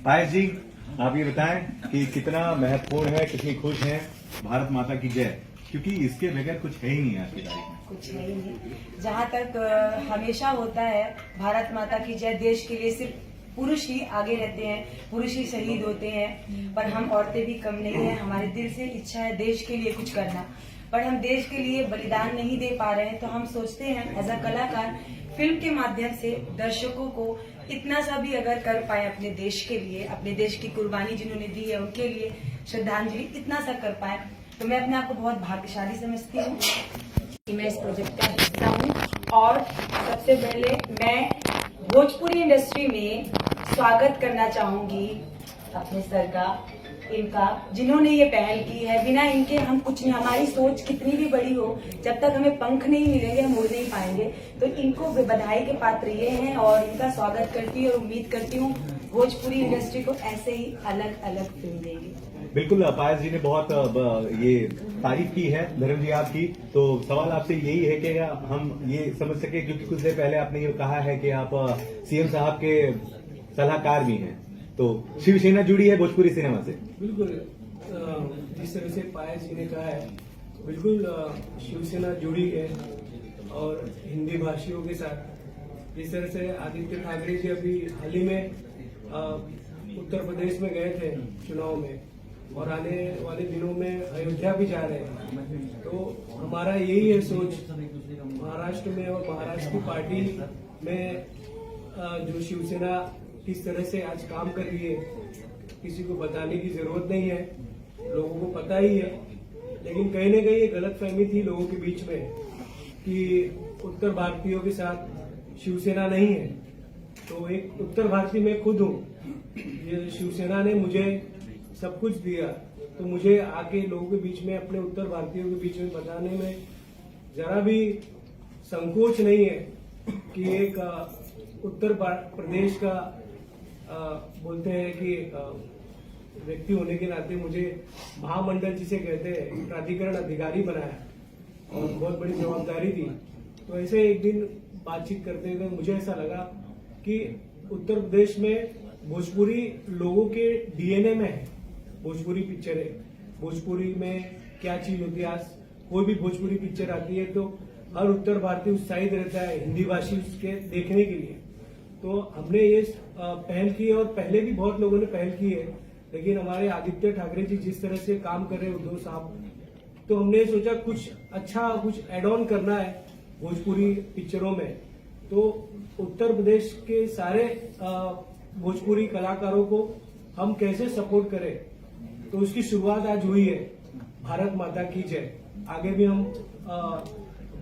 पायस जी, आप ये बताएं कि कितना महत्वपूर्ण है, कितनी खुश हैं भारत माता की जय, क्योंकि इसके बगैर कुछ है ही नहीं आज की तारीख में। कुछ है ही नहीं। जहाँ तक हमेशा होता है भारत माता की जय, देश के लिए सिर्फ पुरुष ही आगे रहते हैं, पुरुष ही शहीद होते हैं, पर हम औरतें भी कम नहीं है। हमारे दिल से इच्छा है देश के लिए कुछ करना, पर हम देश के लिए बलिदान नहीं दे पा रहे हैं। तो हम सोचते हैं एज अ कलाकार फिल्म के माध्यम से दर्शकों को इतना सा भी अगर कर पाए अपने देश के लिए, अपने देश की कुर्बानी जिन्होंने दी है उनके लिए श्रद्धांजलि इतना सा कर पाए, तो मैं अपने आप को बहुत भाग्यशाली समझती हूँ कि मैं इस प्रोजेक्ट का हिस्सा हूँ। और सबसे पहले मैं भोजपुरी इंडस्ट्री में स्वागत करना चाहूंगी अपने सर का, इनका, जिन्होंने ये पहल की है। बिना इनके हम कुछ नहीं, हमारी सोच कितनी भी बड़ी हो, जब तक हमें पंख नहीं मिलेंगे हम उड़ नहीं पाएंगे। तो इनको बधाई के पात्र ये हैं और इनका स्वागत करती हूँ और उम्मीद करती हूँ भोजपुरी इंडस्ट्री को ऐसे ही अलग अलग फिल्म देगी। बिल्कुल, पायस जी ने बहुत ये तारीफ की है धर्म जी आपकी। तो सवाल आपसे यही है कि हम ये समझ सके, क्योंकि कुछ देर पहले आपने ये कहा है कि आप सीएम साहब के सलाहकार भी हैं, तो शिवसेना जुड़ी है भोजपुरी सिनेमा से? बिल्कुल, जिस तरह से पायस जी ने कहा है, बिल्कुल शिवसेना जुड़ी है और हिंदी भाषियों के साथ। जिस तरह से आदित्य ठाकरे जी अभी हाल ही में उत्तर प्रदेश में गए थे चुनाव में, और आने वाले दिनों में अयोध्या भी जा रहे हैं। तो हमारा यही है सोच महाराष्ट्र में, और महाराष्ट्र की पार्टी में जो शिवसेना किस तरह से आज काम कर रही है, किसी को बताने की जरूरत नहीं है, लोगों को पता ही है। लेकिन कहीं न कहीं ये गलतफहमी थी लोगों के बीच में कि उत्तर भारतीयों के साथ शिवसेना नहीं है। तो एक उत्तर भारतीय मैं खुद हूँ, ये शिवसेना ने मुझे सब कुछ दिया, तो मुझे आके लोगों के बीच में, अपने उत्तर भारतीयों के बीच में बताने में जरा भी संकोच नहीं है कि एक उत्तर प्रदेश का बोलते हैं कि व्यक्ति होने के नाते मुझे महामंडल जिसे कहते हैं प्राधिकरण अधिकारी बनाया और बहुत बड़ी जवाबदारी दी। तो ऐसे एक दिन बातचीत करते हुए मुझे ऐसा लगा कि उत्तर प्रदेश में भोजपुरी लोगों के डीएनए में है भोजपुरी पिक्चरें। भोजपुरी में क्या चीज होती है, आज कोई भी भोजपुरी पिक्चर आती है तो हर उत्तर भारतीय उत्साहित रहता है हिंदी भाषी उसके देखने के लिए। तो हमने ये पहल की है, और पहले भी बहुत लोगों ने पहल की है, लेकिन हमारे आदित्य ठाकरे जी जिस तरह से काम कर रहे हैं, उद्धव साहब, तो हमने सोचा कुछ अच्छा, कुछ एड ऑन करना है भोजपुरी पिक्चरों में। तो उत्तर प्रदेश के सारे भोजपुरी कलाकारों को हम कैसे सपोर्ट करें, तो उसकी शुरुआत आज हुई है भारत माता की जय। आगे भी हम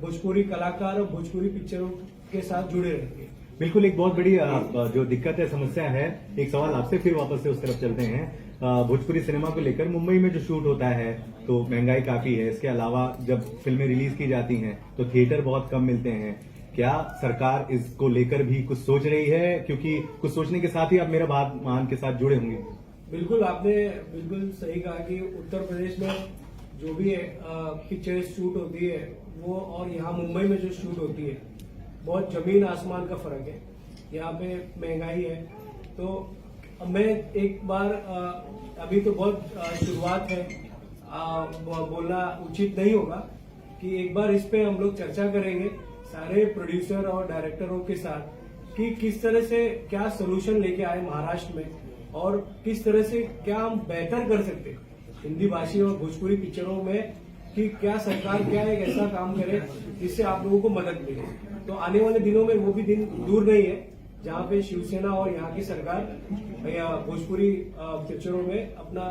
भोजपुरी कलाकार और भोजपुरी पिक्चरों के साथ जुड़े रहेंगे। बिल्कुल, एक बहुत बड़ी जो दिक्कत है, समस्या है, एक सवाल आपसे फिर वापस से उस तरफ चलते हैं। भोजपुरी सिनेमा को लेकर मुंबई में जो शूट होता है तो महंगाई काफी है, इसके अलावा जब फिल्में रिलीज की जाती हैं तो थिएटर बहुत कम मिलते हैं। क्या सरकार इसको लेकर भी कुछ सोच रही है? क्योंकि कुछ सोचने के साथ ही आप मेरा बात मान के साथ जुड़े होंगे। बिल्कुल, आपने बिल्कुल सही कहा कि उत्तर प्रदेश में जो भी पिक्चर शूट होती है वो, और यहाँ मुंबई में जो शूट होती है, बहुत जमीन आसमान का फर्क है। यहाँ पे महंगाई है। तो मैं एक बार, अभी तो बहुत शुरुआत है, बोलना उचित नहीं होगा, कि एक बार इस पे हम लोग चर्चा करेंगे सारे प्रोड्यूसर और डायरेक्टरों के साथ कि किस तरह से क्या सोल्यूशन लेके आए महाराष्ट्र में, और किस तरह से क्या हम बेहतर कर सकते हैं हिंदी भाषी और भोजपुरी पिक्चरों में, कि क्या सरकार क्या एक ऐसा काम करे जिससे आप लोगों को मदद मिले। तो आने वाले दिनों में वो भी दिन दूर नहीं है जहाँ पे शिवसेना और यहाँ की सरकार या भोजपुरी पिक्चरों में अपना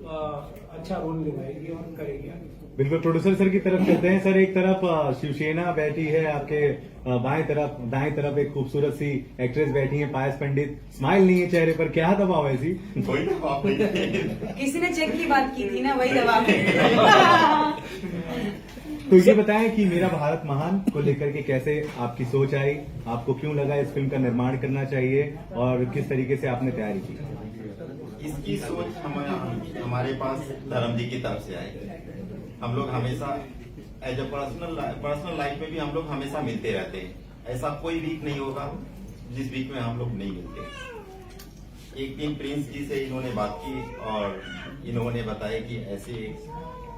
अच्छा रोल निभाएगी और करेगी। बिल्कुल, प्रोड्यूसर सर की तरफ चलते हैं। सर, एक तरफ शिवसेना बैठी है, आपके बाएं तरफ, दाएं तरफ एक खूबसूरत सी एक्ट्रेस बैठी है पायस पंडित, स्माइल नहीं है चेहरे पर, क्या दबाव है जी? कोई दबाव नहीं। किसी ने चेक की बात की थी ना, वही दबाव। तो ये बताएं कि मेरा भारत महान को लेकर के कैसे आपकी सोच आई, आपको क्यों लगा इस फिल्म का निर्माण करना चाहिए, और किस तरीके से आपने तैयारी की? इसकी सोच हमारे पास धर्म जी की तरफ से आई। हम लोग हमेशा एज ए पर्सनल लाइफ में भी हम लोग हमेशा मिलते रहते हैं। ऐसा कोई वीक नहीं होगा जिस वीक में हम लोग नहीं मिलते। एक दिन प्रिंस जी से इन्होंने बात की और इन्होंने बताया कि ऐसे एक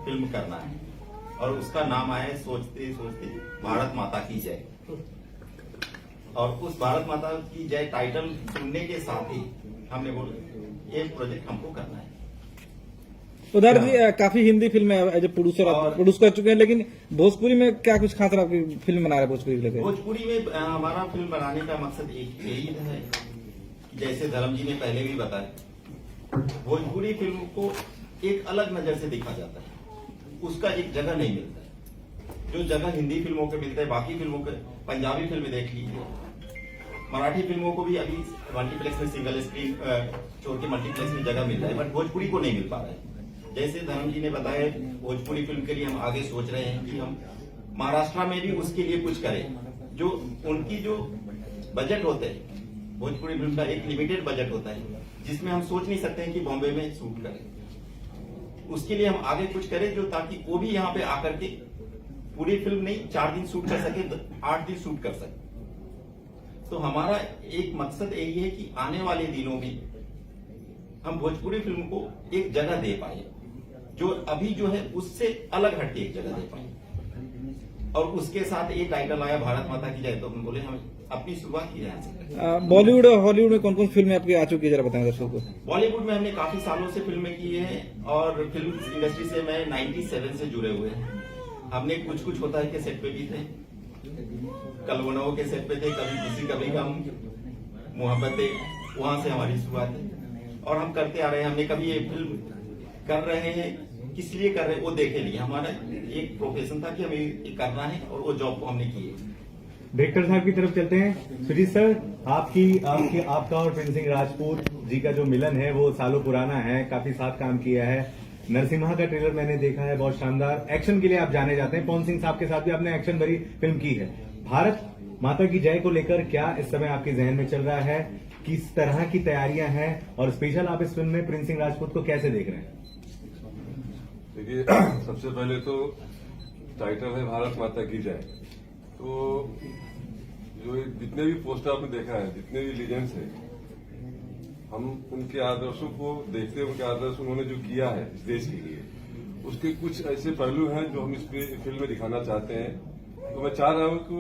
फिल्म करना है और उसका नाम आया सोचते सोचते भारत माता की जय। और उस भारत माता की जय टाइटल सुनने के साथ ही हमने बोला ये प्रोजेक्ट हमको करना है। उधर भी काफी Hindi film as a producer आप प्रोड्यूस कर चुके हैं, लेकिन भोजपुरी में क्या कुछ खास आपकी फिल्म बना रहे हैं भोजपुरी लेकर? भोजपुरी में हमारा फिल्म बनाने का मकसद एक यही है कि जैसे धर्म जी ने पहले भी बताया, भोजपुरी फिल्म को एक अलग नजर से देखा जाता है, उसका एक जगह नहीं मिलता है जो जगह हिंदी फिल्मों के मिलता है। बाकी फिल्मों के पंजाबी फिल्म देख लीजिए, मराठी फिल्मों को भी अभी मल्टीप्लेक्स में सिंगल स्क्रीन छोड़ के मल्टीप्लेक्स में जगह मिल रहा है, बट भोजपुरी को नहीं मिल पा रहा है। जैसे धर्म जी ने बताया, भोजपुरी फिल्म के लिए हम आगे सोच रहे हैं कि हम महाराष्ट्र में भी उसके लिए कुछ करें। जो उनकी जो बजट होते हैं, भोजपुरी फिल्म का एक लिमिटेड बजट होता है जिसमें हम सोच नहीं सकते हैं कि बॉम्बे में शूट करें। उसके लिए हम आगे कुछ करें जो ताकि वो भी यहाँ पे आकर के पूरी फिल्म नहीं 4 दिन शूट कर सके, 8 दिन शूट कर सके। तो हमारा एक मकसद यही है कि आने वाले दिनों में हम भोजपुरी फिल्म को एक जगह दे पाए, जो अभी जो है उससे अलग हटके एक जगह दे पाए। और उसके साथ एक टाइटल आया भारत माता की जय, तो हम बोले हम अपनी शुरुआत की जाए। बॉलीवुड और हॉलीवुड में कौन कौन फिल्में आपकी आ चुकी है, जरा बताएं दर्शकों को। बॉलीवुड में हमने काफी सालों से फिल्में की हैं और फिल्म इंडस्ट्री से मैं 97 से जुड़े हुए हैं। हमने कुछ कुछ होता है के सेट पे भी थे, कलवनों के सेट पे थे, कभी खुशी कभी गम, मोहब्बतें, वहां से हमारी शुरुआत है और हम करते आ रहे हैं। हमने कभी ये फिल्म कर रहे हैं, किस लिए कर रहे हैं वो देखे लिए, हमारा एक प्रोफेशन था कि हमें ये करना है और वो जॉब को हमने की है। डायरेक्टर साहब की तरफ चलते हैं। सुजीत सर, आपका और प्रिंस सिंह राजपूत जी का जो मिलन है वो सालों पुराना है, काफी साथ काम किया है। नरसिम्हा का ट्रेलर मैंने देखा है, बहुत शानदार। एक्शन के लिए आप जाने जाते हैं, पवन सिंह साहब के साथ भी आपने एक्शन भरी फिल्म की है। भारत माता की जय को लेकर क्या इस समय आपके जहन में चल रहा है, किस तरह की तैयारियां हैं और स्पेशल आप इस फिल्म में प्रिंस सिंह राजपूत को कैसे देख रहे हैं? देखिए, सबसे पहले तो टाइटल है भारत माता की जय। तो जो जितने भी पोस्टर आपने देखा है, जितने भी लीजेंड्स हैं, हम उनके आदर्शों को देखते हैं, उनके आदर्श उन्होंने जो किया है इस देश के लिए, उसके कुछ ऐसे पहलू हैं जो हम इस फिल्म में दिखाना चाहते हैं। तो मैं चाह रहा हूं कि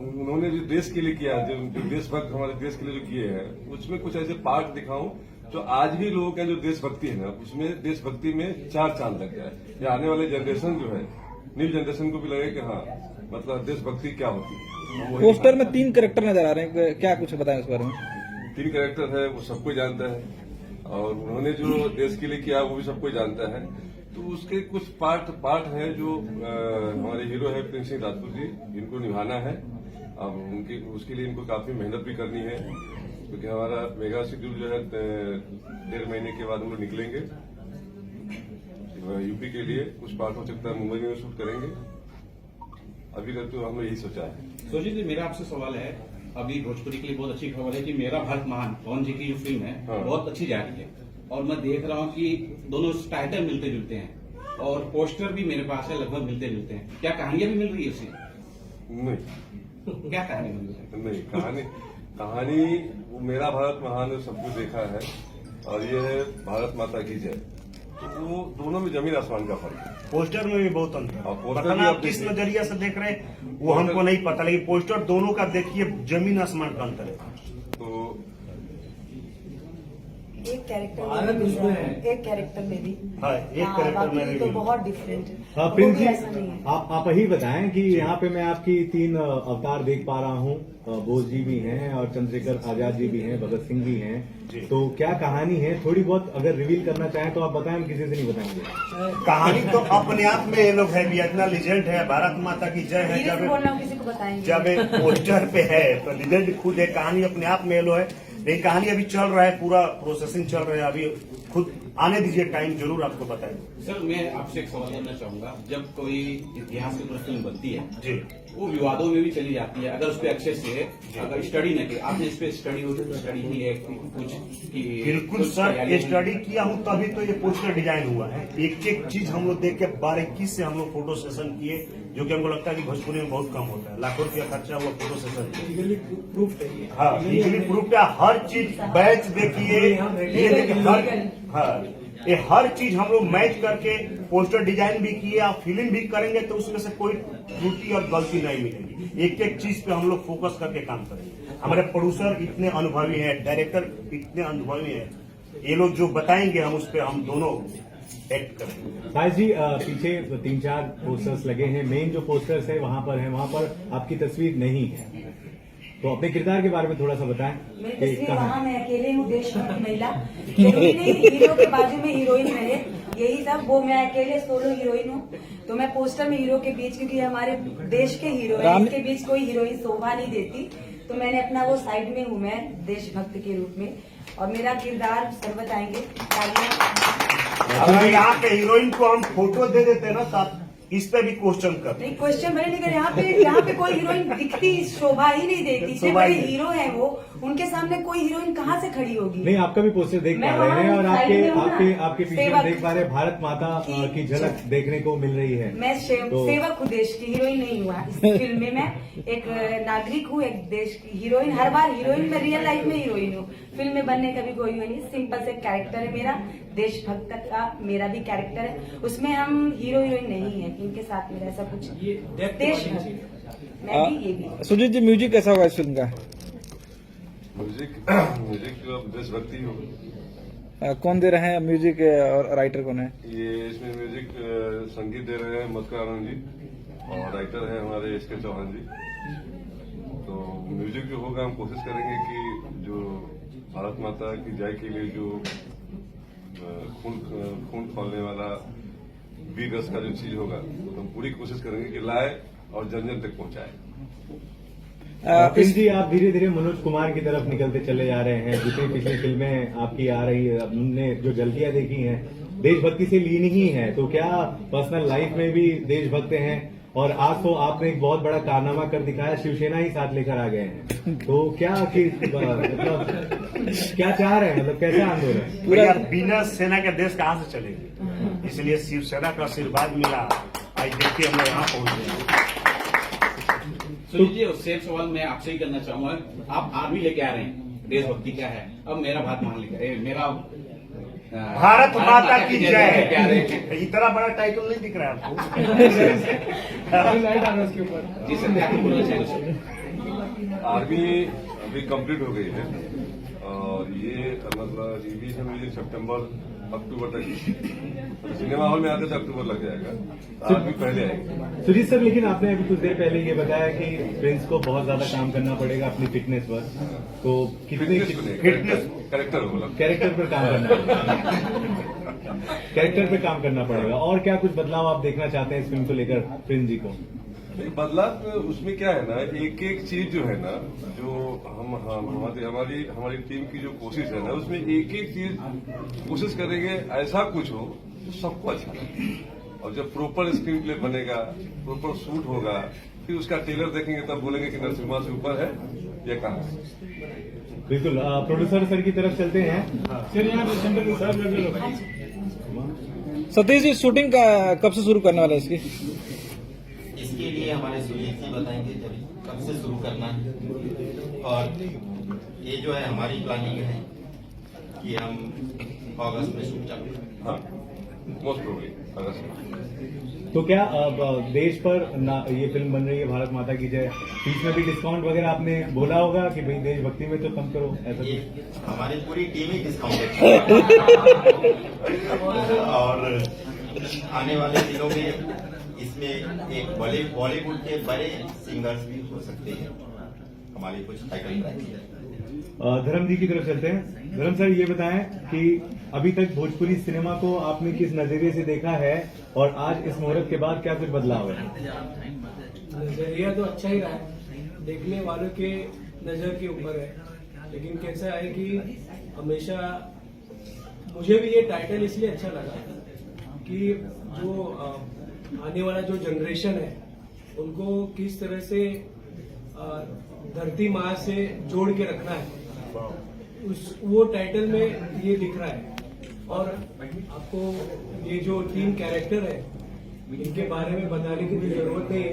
उन्होंने जो देश के लिए किया, जो देशभक्त हमारे देश के लिए जो किए हैं, उसमें कुछ ऐसे पार्ट दिखाऊं जो आज भी लोगों का जो देशभक्ति है ना, उसमें देशभक्ति में 4 चांद लग जाए, या आने वाले जनरेशन जो है, न्यू जनरेशन को भी लगे कि हाँ, मतलब देशभक्ति क्या होती है। पोस्टर में 3 कैरेक्टर नजर आ रहे हैं, क्या कुछ बताएं इस बारे में? 3 कैरेक्टर है, वो सबको जानता है और उन्होंने जो देश के लिए किया वो भी सबको जानता है। तो उसके कुछ पार्ट है जो हमारे हीरो है प्रिंस सिंह राजपूत जी, इनको निभाना है। अब उसके लिए इनको काफी मेहनत भी करनी है, क्योंकि हमारा मेगा शेड्यूल जो है 1.5 महीने के बाद हम लोग निकलेंगे यूपी के लिए। कुछ पार्ट हो सकता है मुंबई में शूट करेंगे, अभी तक तो हम लोग यही सोचा है। सोचिए जी, मेरा आपसे सवाल है, अभी भोजपुरी के लिए बहुत अच्छी खबर है कि मेरा भारत महान पवन जी की जो फिल्म है बहुत अच्छी जा रही है और मैं देख रहा हूँ कि दोनों टाइटल मिलते जुलते हैं और पोस्टर भी मेरे पास है, लगभग मिलते जुलते हैं। क्या कहानियां भी मिल रही है उससे? नहीं। क्या कहानी मिल रही है? नहीं, कहानी वो मेरा भारत महान सब कुछ देखा है और ये है भारत माता की जय। तो वो दोनों में जमीन आसमान का फर्क है। पोस्टर में भी बहुत अंतर है। पोस्टर पता भी ना आप आप किस देखिए। नजरिया से देख रहे हैं वो हमको नहीं पता, लेकिन पोस्टर दोनों का देखिए, जमीन आसमान का अंतर है। तो एक कैरेक्टर भारत उसमें है। एक कैरेक्टर में भी हाँ, एक कैरेक्टर में बाकी भी तो बहुत डिफरेंट है। हाँ, वो प्रिंस भी जी, ऐसा नहीं है। आप ही बताएं कि यहाँ पे मैं आपकी 3 अवतार देख पा रहा हूँ। बोस जी भी हैं और चंद्रशेखर आजाद जी भी हैं, भगत सिंह भी हैं। तो क्या कहानी है, थोड़ी बहुत अगर रिवील करना चाहें तो आप बताएं, हम किसी से नहीं बताएंगे। कहानी तो अपने आप में ये लोग है भी, इतना लीजेंड है, भारत माता की जय है। धीरे से बोलना, हम किसी को बताएंगे। जब एक पोस्टर पे है तो लीजेंड खुद है, कहानी अपने आप में ये लो है। लेकिन कहानी अभी चल रहा है, पूरा प्रोसेसिंग चल रहा है, अभी खुद आने दीजिए, टाइम जरूर आपको बताएंगे। सर, मैं आपसे एक सवाल करना चाहूंगा, जब कोई इतिहास की फिल्म बनती है जी, वो विवादों में भी चली जाती है अगर उस पर अच्छे से अगर स्टडी न की। आपने इस पे स्टडी होती तो स्टडी ही है कुछ कि बिल्कुल कुछ सर, तैयारी स्टडी किया हूँ तभी तो ये पोस्टर डिजाइन हुआ है। एक एक चीज हम लोग देख के बारीकी से हम लोग फोटो सेशन किए, जो कि हमको लगता है कि भोजपुरी में बहुत कम होता है। लाखों रुपया खर्चा हुआ फोटो सेशन में। लीगली प्रूफ है। हाँ, लीगली प्रूफ है। हर चीज बैच देखिए, ये देखिए ये हर चीज हम लोग मैच करके पोस्टर डिजाइन भी किए। आप फिल्म भी करेंगे तो उसमें से कोई त्रुटि और गलती नहीं मिलेगी। एक एक चीज पे हम लोग फोकस करके काम करेंगे। हमारे प्रोड्यूसर इतने अनुभवी हैं, डायरेक्टर इतने अनुभवी हैं, ये लोग जो बताएंगे हम उस पर हम दोनों एक्ट करेंगे। साहिश जी, पीछे 3-4 पोस्टर्स लगे हैं। मेन जो पोस्टर्स है वहां पर आपकी तस्वीर नहीं है, तो अपने किरदार के बारे में थोड़ा सा बताएं। मेरी कि तस्वीर कहाँ वहाँ मैं अकेले हूँ, देशभक्त महिला। जरूरी नहीं हीरो के बाजू में हीरोइन रहे, यही सब। वो मैं अकेले सोलो हीरोइन हूँ, तो मैं पोस्टर में हीरो के बीच, क्योंकि हमारे देश के हीरो हैं, इसके बीच कोई हीरोइन शोभा नहीं देती, तो मैंने अपना वो साइड में हूँ मैं देशभक्त के रूप में, और मेरा किरदार सब बताएंगे। अगर यहाँ पे हीरोइन को हम फोटो दे देते ना तो आप इस पे भी क्वेश्चन कर। नहीं, क्वेश्चन भले नहीं करे। यहाँ पे कोई हीरोइन दिखती शोभा ही नहीं देती। इतने बड़े हीरो हैं वो, उनके सामने कोई हीरोइन कहाँ से खड़ी होगी। नहीं, आपका भी पोस्टर देख पा रहे हैं और आपके पीछे देख पा रहे हैं भारत माता की झलक देखने को मिल रही है। मैं सेवक हूँ देश की, हीरोइन नहीं हुआ इस फिल्म में। मैं एक नागरिक हूँ, एक देश की हीरोइन। हर बार हीरोइन, मैं रियल लाइफ में हीरोइन हूँ। फिल्म में बनने का भी कोई नहीं, सिंपल से कैरेक्टर है मेरा। देशभक्त का मेरा भी कैरेक्टर है, उसमें हम हीरो हीरोइन नहीं है। इनके साथ मेरा ऐसा कुछ देशभक्त मैं भी, ये भी। सुजीत जी, म्यूजिक कैसा होगा इस फिल्म का? म्यूजिक देशभक्ति हो। कौन दे रहे हैं म्यूजिक और राइटर कौन है? ये इसमें म्यूजिक संगीत दे रहे हैं मस्कर आनंद जी, और राइटर है हमारे एस के चौहान जी। तो म्यूजिक जो होगा हम कोशिश करेंगे कि जो भारत माता की जय के लिए जो खून खोलने वाला वीर रस का जो चीज होगा, तो हम पूरी कोशिश करेंगे कि लाए और जन जन तक पहुंचाए। जी, आप धीरे धीरे मनोज कुमार की तरफ निकलते चले जा रहे हैं। जितनी पिछली फिल्में आपकी आ रही है, हमने जो झलकियां देखी हैं देशभक्ति से लीन ही है, तो क्या पर्सनल लाइफ में भी देशभक्त हैं? और आज तो आपने एक बहुत बड़ा कारनामा कर दिखाया, शिवसेना ही साथ लेकर आ गए हैं, तो क्या मतलब क्या चाह रहे हैं, मतलब कैसा आंदोलन? पूरा बिना सेना के देश कहाँ से चलेगी, इसलिए शिवसेना का आशीर्वाद मिला। आज देखिए हम यहाँ पहुंच गए। सुनील जी, सेम सवाल मैं आपसे ही करना चाहूंगा। आप आर्मी लेके आ रहे हैं, देशभक्ति क्या है, अब मेरा भारत महान लेकर, मेरा भारत माता की जय। इतना बड़ा टाइटल नहीं दिख रहा है आपको? जी सर, क्या बोलना चाहिए? आर्मी अभी कंप्लीट हो गई है और ये मतलब रिलीज है मुझे सितंबर अक्टूबर तक। सिनेमा हॉल में आते थे अक्टूबर लग जाएगा, आर्मी पहले आएगी। सुजीत सर, लेकिन आपने अभी कुछ देर पहले ये बताया कि प्रिंस को बहुत ज्यादा काम करना पड़ेगा अपनी फिटनेस पर, तो कितनी फिटनेस कैरेक्टर पर काम करना कैरेक्टर पे काम करना पड़ेगा। और क्या कुछ बदलाव आप देखना चाहते हैं इस फिल्म को लेकर प्रिंस जी को? बदलाव उसमें क्या है ना, एक एक चीज जो है ना, जो हमारी टीम की जो कोशिश है ना, उसमें एक एक चीज कोशिश करेंगे ऐसा कुछ हो जो सबको अच्छा लगे। और जब प्रॉपर स्क्रीन प्ले बनेगा, प्रॉपर शूट होगा, फिर उसका ट्रेलर देखेंगे तब बोलेंगे कि नरसिम्हा से ऊपर है ये कहाँ है। बिल्कुल, प्रोड्यूसर सर की तरफ चलते हैं। सतीश जी, शूटिंग कब से शुरू करने वाले हैं इसकी? इसके लिए हमारे सुजीत जी बताएंगे कब से शुरू करना है। और ये जो है हमारी प्लानिंग है कि हम अगस्त में शूट चालू करें। हाँ, मोस्ट प्रोबेबली अगस्त में। तो क्या देश पर ये फिल्म बन रही है भारत माता की जय, बीच में भी डिस्काउंट वगैरह आपने बोला होगा कि भाई देशभक्ति में तो कम करो, ऐसा? हमारी पूरी टीम ही डिस्काउंट देती है। और आने वाले दिनों में इसमें एक बॉलीवुड के बड़े सिंगर्स भी हो सकते हैं, हमारी कुछ टाइटल ट्रैक है। धर्म जी की तरफ चलते हैं। धर्म सर, ये बताएं कि अभी तक भोजपुरी सिनेमा को आपने किस नजरिए से देखा है और आज इस मुहूर्त के बाद क्या कुछ बदलाव है? नजरिया तो अच्छा ही रहा है, देखने वालों के नजर के ऊपर है। लेकिन कैसा है कि हमेशा मुझे भी ये टाइटल इसलिए अच्छा लगा कि जो आने वाला जो जनरेशन है उनको किस तरह से धरती माँ से जोड़ के रखना है, वो टाइटल में ये दिख रहा है। और आपको ये जो 3 कैरेक्टर है इनके बारे में बताने की भी जरूरत नहीं है,